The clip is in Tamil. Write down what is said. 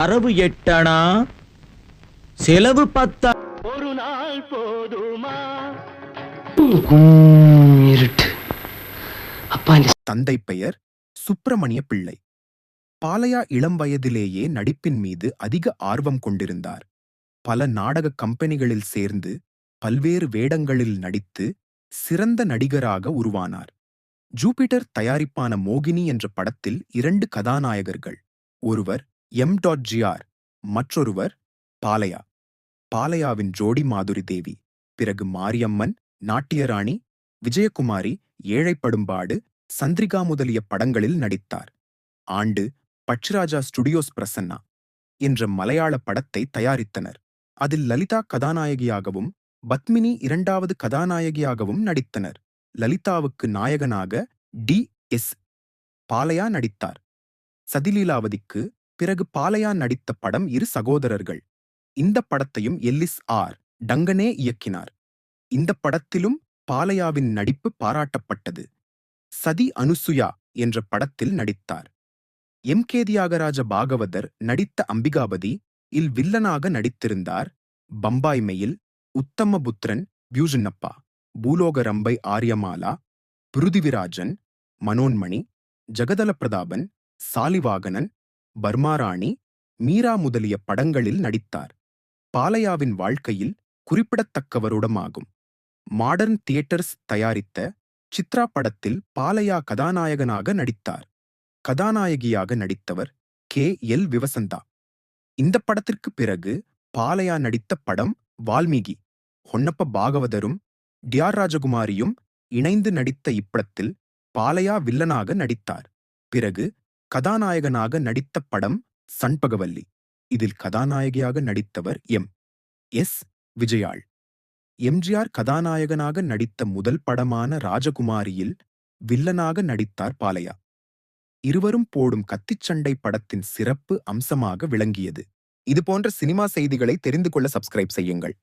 வரவு 8 அணா, செலவு 10. ஒரு நாள் போதுமா? இருட்டு. அப்பா இந்த தந்தை பெயர் சுப்பிரமணிய பிள்ளை. பாலையா இளம் வயதிலேயே நடிப்பின் மீது அதிக ஆர்வம் கொண்டிருந்தார். பல நாடக கம்பெனிகளில் சேர்ந்து பல்வேறு வேடங்களில் நடித்து சிறந்த நடிகராக உருவானார். ஜூபிட்டர் தயாரிப்பான மோகினி என்ற படத்தில் 2 கதாநாயகர்கள், ஒருவர் எம்.ஜி.ஆர், மற்றொருவர் பாலையா. பாலையாவின் ஜோடி மாதுரி தேவி, பிறகு மாரியம்மன், நாட்டியராணி, விஜயகுமாரி, ஏழைப்படும்பாடு, சந்திரிகா முதலிய படங்களில் நடித்தார். ஆண்டு பட்சிராஜா ஸ்டுடியோஸ் பிரசன்னா என்ற மலையாள படத்தை தயாரித்தனர். அதில் லலிதா கதாநாயகியாகவும் பத்மினி 2வது கதாநாயகியாகவும் நடித்தனர். லலிதாவுக்கு நாயகனாக டி.எஸ். பாலையா நடித்தார். சதிலீலாவதிக்கு பிறகு பாலையா நடித்த படம் 2 சகோதரர்கள். இந்த படத்தையும் எல்லிஸ் ஆர். டங்கனே இயக்கினார். இந்த படத்திலும் பாலையாவின் நடிப்பு பாராட்டப்பட்டது. சதி அனுசுயா என்ற படத்தில் நடித்தார். எம்.கே. தியாகராஜ பாகவதர் நடித்த அம்பிகாபதி இல் வில்லனாக நடித்திருந்தார். பம்பாய் மெயில், உத்தமபுத்திரன், பியூஷனப்பா, பூலோக ரம்பை ஆரியமாலா, பிருதிவிராஜன், மனோன்மணி, ஜெகதல பிரதாபன், சாலிவாகனன், பர்மாராணி, மீரா முதலிய படங்களில் நடித்தார். பாலையாவின் வாழ்க்கையில் குறிப்பிடத்தக்கவருடமாகும். மாடர்ன் தியேட்டர்ஸ் தயாரித்த சித்ரா படத்தில் பாலையா கதாநாயகனாக நடித்தார். கதாநாயகியாக நடித்தவர் கே.எல். விவசந்தா. இந்த படத்திற்கு பிறகு பாலையா நடித்த படம் வால்மீகி. ஹொன்னப்ப பாகவதரும் டி.ஆர். ராஜகுமாரியும் இணைந்து நடித்த இப்படத்தில் பாலையா வில்லனாக நடித்தார். பிறகு கதாநாயகனாக நடித்த படம் சண்பகவல்லி. இதில் கதாநாயகியாக நடித்தவர் எம்.எஸ். விஜயாள். எம்.ஜி.ஆர். கதாநாயகனாக நடித்த முதல் படமான ராஜகுமாரியில் வில்லனாக நடித்தார் பாலையா. இருவரும் போடும் கத்திச்சண்டை படத்தின் சிறப்பு அம்சமாக விளங்கியது. இதுபோன்ற சினிமா செய்திகளை தெரிந்து கொள்ள சப்ஸ்கிரைப் செய்யுங்கள்.